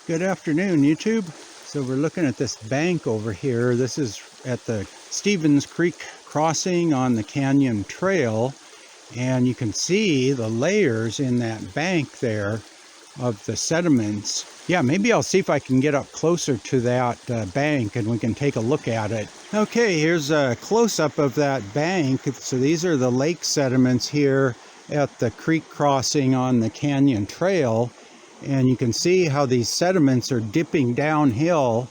Good afternoon, YouTube. So we're looking at this bank over here. This is at the Stevens Creek crossing on the Canyon Trail, and you can see the layers in that bank there of the sediments. Yeah, maybe I'll see if I can get up closer to that bank and we can take a look at it. Okay, here's a close-up of that bank. So these are the lake sediments here at the creek crossing on the Canyon Trail. And you can see how these sediments are dipping downhill.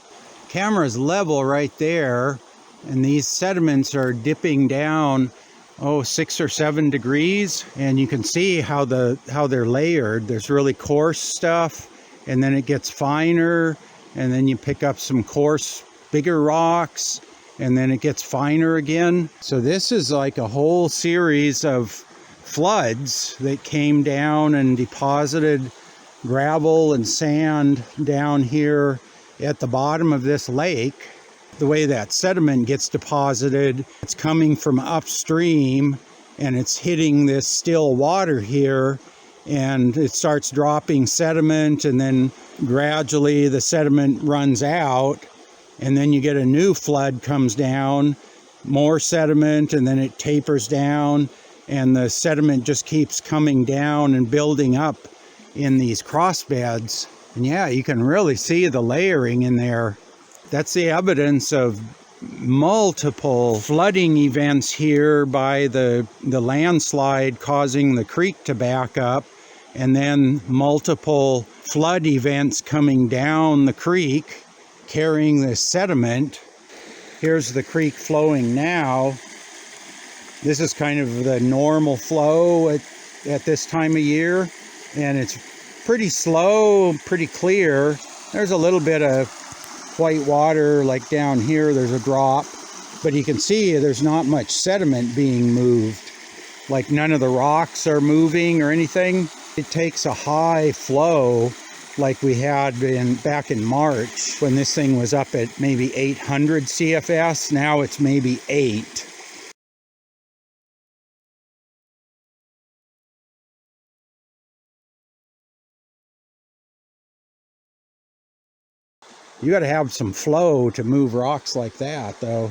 Camera's level right there, and these sediments are dipping down 6 or 7 degrees, and you can see how they're layered. There's really coarse stuff, and then it gets finer, and then you pick up some coarse bigger rocks, and then it gets finer again. So this is like a whole series of floods that came down and deposited gravel and sand down here at the bottom of this lake. The way that sediment gets deposited, it's coming from upstream and it's hitting this still water here, and it starts dropping sediment, and then gradually the sediment runs out, and then you get a new flood comes down, more sediment, and then it tapers down, and the sediment just keeps coming down and building up in these cross beds. And yeah, you can really see the layering in there. That's the evidence of multiple flooding events here by the landslide causing the creek to back up, and then multiple flood events coming down the creek carrying this sediment. Here's the creek flowing now. This is kind of the normal flow at this time of year, and it's pretty slow, pretty clear. There's a little bit of white water, like down here there's a drop, but you can see there's not much sediment being moved. Like none of the rocks are moving or anything. It takes a high flow like we had back in March when this thing was up at maybe 800 CFS. Now it's maybe 8. You got to have some flow to move rocks like that, though.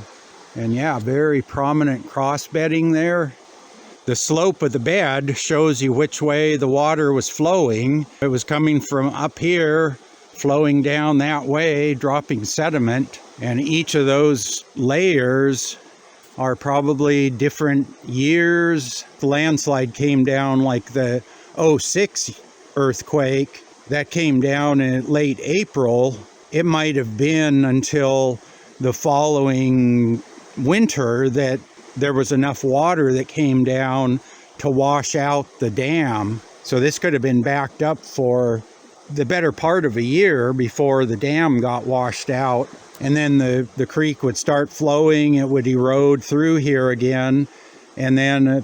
And yeah, very prominent cross bedding there. The slope of the bed shows you which way the water was flowing. It was coming from up here, flowing down that way, dropping sediment. And each of those layers are probably different years. The landslide came down like the 06 earthquake. That came down in late April. It might have been until the following winter that there was enough water that came down to wash out the dam. So this could have been backed up for the better part of a year before the dam got washed out. And then the creek would start flowing, it would erode through here again. And then a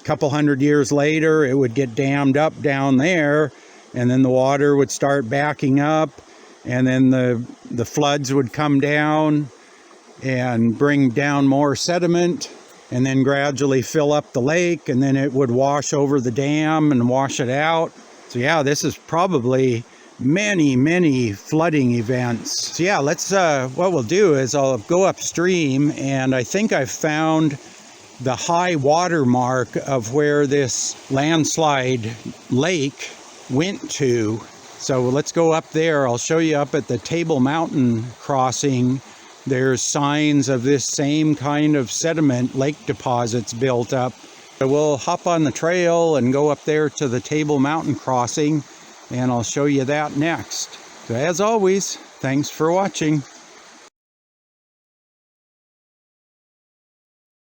couple hundred years later, it would get dammed up down there. And then the water would start backing up. And then the floods would come down and bring down more sediment, and then gradually fill up the lake, and then it would wash over the dam and wash it out. So yeah, this is probably many flooding events. So yeah, let's what we'll do is I'll go upstream, and I think I've found the high water mark of where this landslide lake went to. So let's go up there. I'll show you up at the Table Mountain crossing. There's signs of this same kind of sediment lake deposits built up. So we'll hop on the trail and go up there to the Table Mountain crossing, and I'll show you that next. So as always, thanks for watching.